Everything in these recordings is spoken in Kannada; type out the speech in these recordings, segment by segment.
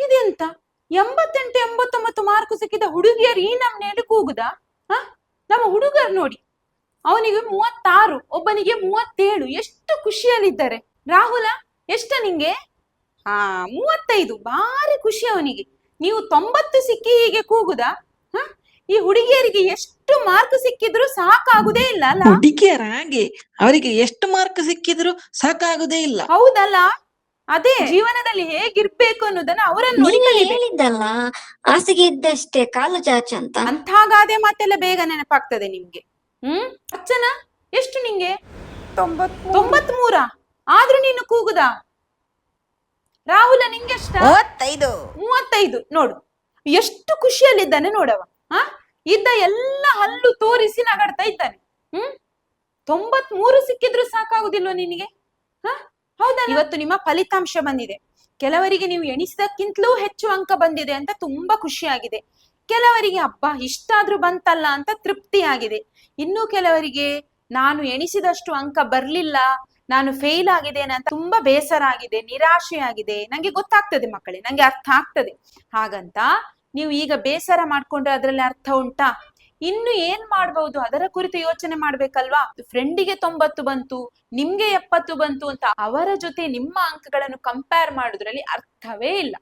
ಇದೆಂತ 88 89 ಮಾರ್ಕ್ ಸಿಕ್ಕಿದ ಹುಡುಗಿಯರು ಈ ನಮ್ನೆಯಲ್ಲಿ ಕೂಗುದಾ? ಹ ನಮ್ಮ ಹುಡುಗರು ನೋಡಿ, ಅವನಿಗೆ 36, ಒಬ್ಬನಿಗೆ 37. ಎಷ್ಟು ಖುಷಿಯಲ್ಲಿದ್ದಾರೆ. ರಾಹುಲ, ಎಷ್ಟ ನಿಂಗೆ? 35. ಭಾರಿ ಖುಷಿ ಅವನಿಗೆ. ನೀವು 90 ಸಿಕ್ಕಿ ಹೀಗೆ ಕೂಗುದಾ? ಹ ಈ ಹುಡುಗಿಯರಿಗೆ ಎಷ್ಟು ಮಾರ್ಕ್ ಸಿಕ್ಕಿದ್ರು ಸಾಕಾಗುದೇ ಇಲ್ಲ ಅಲ್ಲ? ಹುಡುಗಿಯರ ಹಾಗೆ, ಅವರಿಗೆ ಎಷ್ಟು ಮಾರ್ಕ್ ಸಿಕ್ಕಿದ್ರು ಸಾಕಾಗುದೇ ಇಲ್ಲ. ಹೌದಲ್ಲ? ಅದೇ ಜೀವನದಲ್ಲಿ ಹೇಗಿರ್ಬೇಕು ಅನ್ನೋದನ್ನ ಅವರನ್ನು ನೋಡಿ ನೀನೇ ಕಲಿಬೇಕು. ಹೇಳಿದ್ದಲ್ಲ ಹಾಸಿಗೆ ಇದ್ದಷ್ಟೇ ಕಾಲು ಚಾಚು ಅಂತ. ಅಂಥ ಗಾದೆ ಮಾತೆಲ್ಲ ಬೇಗ ನೆನಪಾಗ್ತದೆ ನಿಮ್ಗೆ. ಅರ್ಚನ, ಎಷ್ಟು ನಿಂಗೆ? 93. ಆದ್ರೂ ನೀನು ಕೂಗುದಾ? ರಾಹುಲ, ನಿಂಗೆಷ್ಟ? 35. ನೋಡು ಎಷ್ಟು ಖುಷಿಯಲ್ಲಿದ್ದಾನೆ ನೋಡವ. ಇದ್ದ ಎಲ್ಲ ಹಲ್ಲು ತೋರಿಸಿ ನಗಾಡ್ತಾ ಇದ್ದಾನೆ. 93 ಸಿಕ್ಕಿದ್ರು ಸಾಕಾಗುದಿಲ್ವ ನಿನಗೆ? ಹೌದಾ? ಇವತ್ತು ನಿಮ್ಮ ಫಲಿತಾಂಶ ಬಂದಿದೆ. ಕೆಲವರಿಗೆ ನೀವು ಎಣಿಸಿದಕ್ಕಿಂತಲೂ ಹೆಚ್ಚು ಅಂಕ ಬಂದಿದೆ ಅಂತ ತುಂಬಾ ಖುಷಿಯಾಗಿದೆ. ಕೆಲವರಿಗೆ ಅಬ್ಬಾ ಇಷ್ಟಾದ್ರೂ ಬಂತಲ್ಲ ಅಂತ ತೃಪ್ತಿ ಆಗಿದೆ. ಇನ್ನು ಕೆಲವರಿಗೆ ನಾನು ಎಣಿಸಿದಷ್ಟು ಅಂಕ ಬರ್ಲಿಲ್ಲ, ನಾನು ಫೇಲ್ ಆಗಿದ್ದೇನೆ ಅಂತ ತುಂಬಾ ಬೇಸರ ಆಗಿದೆ, ನಿರಾಶೆ ಆಗಿದೆ. ನಂಗೆ ಗೊತ್ತಾಗ್ತದೆ ಮಕ್ಕಳೇ, ನಂಗೆ ಅರ್ಥ ಆಗ್ತದೆ. ಹಾಗಂತ ನೀವು ಈಗ ಬೇಸರ ಮಾಡ್ಕೊಂಡ್ರೆ ಅದ್ರಲ್ಲಿ ಅರ್ಥ ಉಂಟಾ? ಇನ್ನು ಏನ್ ಮಾಡ್ಬಹುದು ಅದರ ಕುರಿತು ಯೋಚನೆ ಮಾಡ್ಬೇಕಲ್ವಾ? ಫ್ರೆಂಡಿಗೆ 90 ಬಂತು, ನಿಮ್ಗೆ 70 ಬಂತು ಅಂತ ಅವರ ಜೊತೆ ನಿಮ್ಮ ಅಂಕಗಳನ್ನು ಕಂಪೇರ್ ಮಾಡುದ್ರಲ್ಲಿ ಅರ್ಥವೇ ಇಲ್ಲ.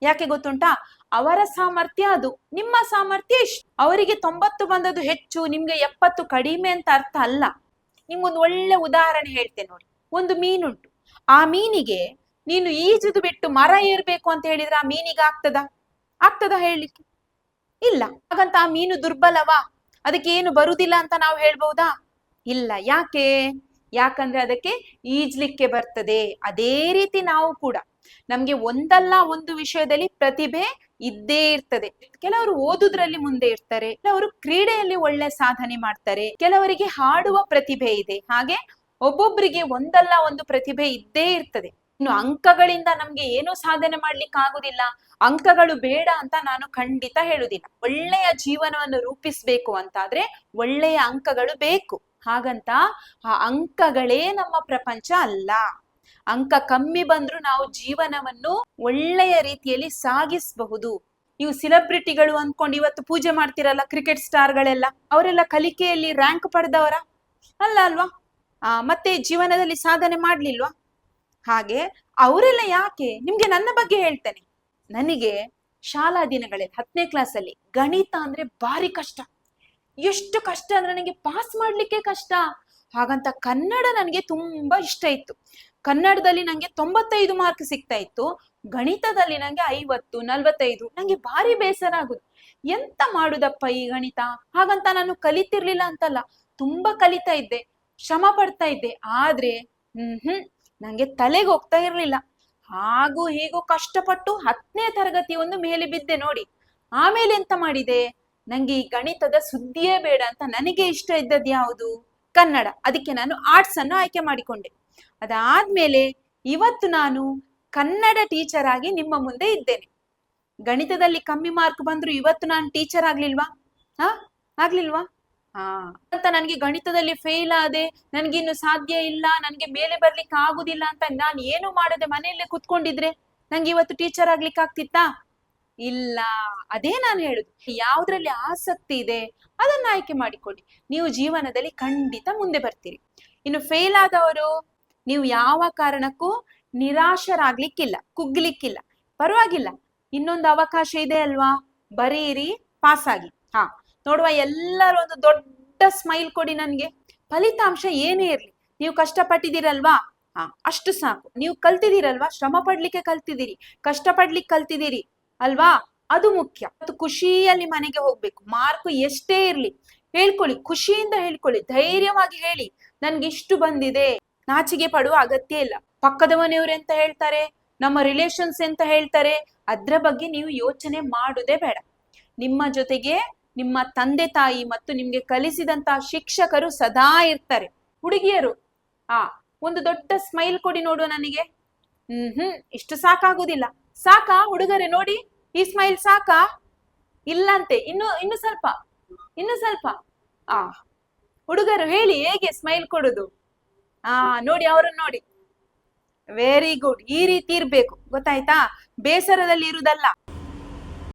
ಯಾಕೆ ಗೊತ್ತುಂಟಾ? ಅವರ ಸಾಮರ್ಥ್ಯ ಅದು, ನಿಮ್ಮ ಸಾಮರ್ಥ್ಯ ಇಷ್ಟು. ಅವರಿಗೆ 90 ಬಂದದ್ದು ಹೆಚ್ಚು, ನಿಮ್ಗೆ 70 ಕಡಿಮೆ ಅಂತ ಅರ್ಥ ಅಲ್ಲ. ನಿಮ್ಗೊಂದು ಒಳ್ಳೆ ಉದಾಹರಣೆ ಹೇಳ್ತೇನೆ ನೋಡಿ. ಒಂದು ಮೀನುಂಟು. ಆ ಮೀನಿಗೆ ನೀನು ಈಜುದು ಬಿಟ್ಟು ಮರ ಏರ್ಬೇಕು ಅಂತ ಹೇಳಿದ್ರೆ ಆ ಮೀನಿಗೆ ಆಗ್ತದ ಹೇಳಲಿಕ್ಕೆ? ಇಲ್ಲ. ಹಾಗಂತ ಆ ಮೀನು ದುರ್ಬಲವಾ? ಅದಕ್ಕೆ ಏನು ಬರುದಿಲ್ಲ ಅಂತ ನಾವು ಹೇಳ್ಬಹುದಾ? ಇಲ್ಲ. ಯಾಕಂದ್ರೆ ಅದಕ್ಕೆ ಈಜ್ಲಿಕ್ಕೆ ಬರ್ತದೆ. ಅದೇ ರೀತಿ ನಾವು ಕೂಡ ನಮ್ಗೆ ಒಂದಲ್ಲ ಒಂದು ವಿಷಯದಲ್ಲಿ ಪ್ರತಿಭೆ ಇದ್ದೇ ಇರ್ತದೆ. ಕೆಲವರು ಓದುದ್ರಲ್ಲಿ ಮುಂದೆ ಇರ್ತಾರೆ, ಕೆಲವರು ಕ್ರೀಡೆಯಲ್ಲಿ ಒಳ್ಳೆ ಸಾಧನೆ ಮಾಡ್ತಾರೆ, ಕೆಲವರಿಗೆ ಹಾಡುವ ಪ್ರತಿಭೆ ಇದೆ. ಹಾಗೆ ಒಬ್ಬೊಬ್ಬರಿಗೆ ಒಂದಲ್ಲ ಒಂದು ಪ್ರತಿಭೆ ಇದ್ದೇ ಇರ್ತದೆ. ಇನ್ನು ಅಂಕಗಳಿಂದ ನಮ್ಗೆ ಏನು ಸಾಧನೆ ಮಾಡ್ಲಿಕ್ಕೆ ಆಗುದಿಲ್ಲ, ಅಂಕಗಳು ಬೇಡ ಅಂತ ನಾನು ಖಂಡಿತ ಹೇಳುದಿಲ್ಲ. ಒಳ್ಳೆಯ ಜೀವನವನ್ನು ರೂಪಿಸ್ಬೇಕು ಅಂತಾದ್ರೆ ಒಳ್ಳೆಯ ಅಂಕಗಳು ಬೇಕು. ಹಾಗಂತ ಆ ಅಂಕಗಳೇ ನಮ್ಮ ಪ್ರಪಂಚ ಅಲ್ಲ. ಅಂಕ ಕಮ್ಮಿ ಬಂದ್ರು ನಾವು ಜೀವನವನ್ನು ಒಳ್ಳೆಯ ರೀತಿಯಲ್ಲಿ ಸಾಗಿಸಬಹುದು. ನೀವು ಸೆಲೆಬ್ರಿಟಿಗಳು ಅಂದ್ಕೊಂಡು ಇವತ್ತು ಪೂಜೆ ಮಾಡ್ತಿರಲ್ಲ, ಕ್ರಿಕೆಟ್ ಸ್ಟಾರ್ಗಳೆಲ್ಲ, ಅವರೆಲ್ಲ ಕಲಿಕೆಯಲ್ಲಿ ರ್ಯಾಂಕ್ ಪಡೆದವರ ಅಲ್ವಾ? ಮತ್ತೆ ಜೀವನದಲ್ಲಿ ಸಾಧನೆ ಮಾಡ್ಲಿಲ್ವಾ? ಹಾಗೆ ಅವರೆಲ್ಲ ಯಾಕೆ? ನಿಮ್ಗೆ ನನ್ನ ಬಗ್ಗೆ ಹೇಳ್ತೇನೆ. ನನಗೆ ಶಾಲಾ ದಿನಗಳಲ್ಲಿ 10ನೇ ಕ್ಲಾಸಲ್ಲಿ ಗಣಿತ ಅಂದ್ರೆ ಭಾರಿ ಕಷ್ಟ. ಎಷ್ಟು ಕಷ್ಟ ಅಂದ್ರೆ ನನಗೆ ಪಾಸ್ ಮಾಡ್ಲಿಕ್ಕೆ ಕಷ್ಟ. ಹಾಗಂತ ಕನ್ನಡ ನನಗೆ ತುಂಬಾ ಇಷ್ಟ ಇತ್ತು. ಕನ್ನಡದಲ್ಲಿ ನಂಗೆ 95 ಮಾರ್ಕ್ ಸಿಗ್ತಾ ಇತ್ತು, ಗಣಿತದಲ್ಲಿ ನಂಗೆ 50 45. ನಂಗೆ ಭಾರಿ ಬೇಸರ ಆಗುದು. ಎಂತ ಮಾಡುದಪ್ಪ ಈ ಗಣಿತ? ಹಾಗಂತ ನಾನು ಕಲಿತಿರ್ಲಿಲ್ಲ ಅಂತಲ್ಲ, ತುಂಬಾ ಕಲಿತಾ ಇದ್ದೆ, ಶ್ರಮ ಪಡ್ತಾ ಇದ್ದೆ. ಆದ್ರೆ ನಂಗೆ ತಲೆಗೆ ಹೋಗ್ತಾ ಇರ್ಲಿಲ್ಲ. ಹಾಗೂ ಹೀಗೂ ಕಷ್ಟಪಟ್ಟು 10ನೇ ತರಗತಿ ಒಂದು ಮೇಲೆ ಬಿದ್ದೆ ನೋಡಿ. ಆಮೇಲೆ ಎಂತ ಮಾಡಿದೆ? ನಂಗೆ ಈ ಗಣಿತದ ಸುದ್ದಿಯೇ ಬೇಡ ಅಂತ ನನಗೆ ಇಷ್ಟ ಇದ್ದದ್ದು ಯಾವುದು? ಕನ್ನಡ. ಅದಕ್ಕೆ ನಾನು ಆರ್ಟ್ಸ್ ಅನ್ನು ಆಯ್ಕೆ ಮಾಡಿಕೊಂಡೆ. ಅದಾದ್ಮೇಲೆ ಇವತ್ತು ನಾನು ಕನ್ನಡ ಟೀಚರ್ ಆಗಿ ನಿಮ್ಮ ಮುಂದೆ ಇದ್ದೇನೆ. ಗಣಿತದಲ್ಲಿ ಕಮ್ಮಿ ಮಾರ್ಕ್ ಬಂದ್ರು ಇವತ್ತು ನಾನು ಟೀಚರ್ ಆಗ್ಲಿಲ್ವಾ? ಆಗ್ಲಿಲ್ವಾ? ಅಂತ ನನ್ಗೆ ಗಣಿತದಲ್ಲಿ ಫೇಲ್ ಆದೆ, ನನ್ಗಿನ್ನು ಸಾಧ್ಯ ಇಲ್ಲ, ನನ್ಗೆ ಮೇಲೆ ಬರ್ಲಿಕ್ಕೆ ಆಗುದಿಲ್ಲ ಅಂತ ನಾನು ಏನು ಮಾಡದೆ ಮನೆಯಲ್ಲೇ ಕುತ್ಕೊಂಡಿದ್ರೆ ನಂಗೆ ಇವತ್ತು ಟೀಚರ್ ಆಗ್ಲಿಕ್ಕೆ ಆಗ್ತಿತ್ತಾ? ಇಲ್ಲ. ಅದೇ ನಾನು ಹೇಳುದು, ಯಾವ್ದ್ರಲ್ಲಿ ಆಸಕ್ತಿ ಇದೆ ಅದನ್ನ ಆಯ್ಕೆ ಮಾಡಿಕೊಳ್ಳಿ. ನೀವು ಜೀವನದಲ್ಲಿ ಖಂಡಿತ ಮುಂದೆ ಬರ್ತೀರಿ. ಇನ್ನು ಫೇಲ್ ಆದವರು, ನೀವು ಯಾವ ಕಾರಣಕ್ಕೂ ನಿರಾಶರಾಗ್ಲಿಕ್ಕಿಲ್ಲ, ಕುಗ್ಲಿಕ್ಕಿಲ್ಲ. ಪರವಾಗಿಲ್ಲ, ಇನ್ನೊಂದು ಅವಕಾಶ ಇದೆ ಅಲ್ವಾ? ಬರೀರಿ, ಪಾಸ್ ಆಗಿ. ನೋಡುವ, ಎಲ್ಲರೂ ಒಂದು ದೊಡ್ಡ ಸ್ಮೈಲ್ ಕೊಡಿ ನನ್ಗೆ. ಫಲಿತಾಂಶ ಏನೇ ಇರ್ಲಿ, ನೀವು ಕಷ್ಟಪಟ್ಟಿದ್ದೀರಲ್ವಾ? ಅಷ್ಟು ಸಾಕು. ನೀವು ಕಲ್ತಿದ್ದೀರಲ್ವಾ? ಶ್ರಮ ಪಡ್ಲಿಕ್ಕೆ ಕಲ್ತಿದ್ದೀರಿ, ಕಷ್ಟಪಡ್ಲಿಕ್ಕೆ ಕಲ್ತಿದ್ದೀರಿ ಅಲ್ವಾ? ಅದು ಮುಖ್ಯ. ಮತ್ತು ಖುಷಿಯಲ್ಲಿ ಮನೆಗೆ ಹೋಗ್ಬೇಕು. ಮಾರ್ಕ್ ಎಷ್ಟೇ ಇರ್ಲಿ ಹೇಳ್ಕೊಳ್ಳಿ, ಖುಷಿಯಿಂದ ಹೇಳ್ಕೊಳ್ಳಿ, ಧೈರ್ಯವಾಗಿ ಹೇಳಿ, ನನ್ಗೆ ಇಷ್ಟು ಬಂದಿದೆ. ನಾಚಿಗೆ ಪಡುವ ಅಗತ್ಯ ಇಲ್ಲ. ಪಕ್ಕದ ಮನೆಯವರು ಎಂತ ಹೇಳ್ತಾರೆ, ನಮ್ಮ ರಿಲೇಷನ್ಸ್ ಎಂತ ಹೇಳ್ತಾರೆ, ಅದ್ರ ಬಗ್ಗೆ ನೀವು ಯೋಚನೆ ಮಾಡುದೇ ಬೇಡ. ನಿಮ್ಮ ಜೊತೆಗೆ ನಿಮ್ಮ ತಂದೆ ತಾಯಿ ಮತ್ತು ನಿಮ್ಗೆ ಕಲಿಸಿದಂತಹ ಶಿಕ್ಷಕರು ಸದಾ ಇರ್ತಾರೆ. ಹುಡುಗಿಯರು, ಒಂದು ದೊಡ್ಡ ಸ್ಮೈಲ್ ಕೊಡಿ ನೋಡುವ ನನಗೆ. ಇಷ್ಟು ಸಾಕಾಗುದಿಲ್ಲ. ಸಾಕಾ ಹುಡುಗರೇ? ನೋಡಿ, ಈ ಸ್ಮೈಲ್ ಸಾಕಾ? ಇಲ್ಲಂತೆ, ಇನ್ನು ಸ್ವಲ್ಪ. ಹುಡುಗರು ಹೇಳಿ, ಹೇಗೆ ಸ್ಮೈಲ್ ಕೊಡುದು? ನೋಡಿ, ಅವರನ್ನು ನೋಡಿ. Very good. ಈ ರೀತಿ ಇರ್ಬೇಕು, ಗೊತ್ತಾಯ್ತಾ? ಬೇಸರದಲ್ಲಿ ಇರುದಲ್ಲ.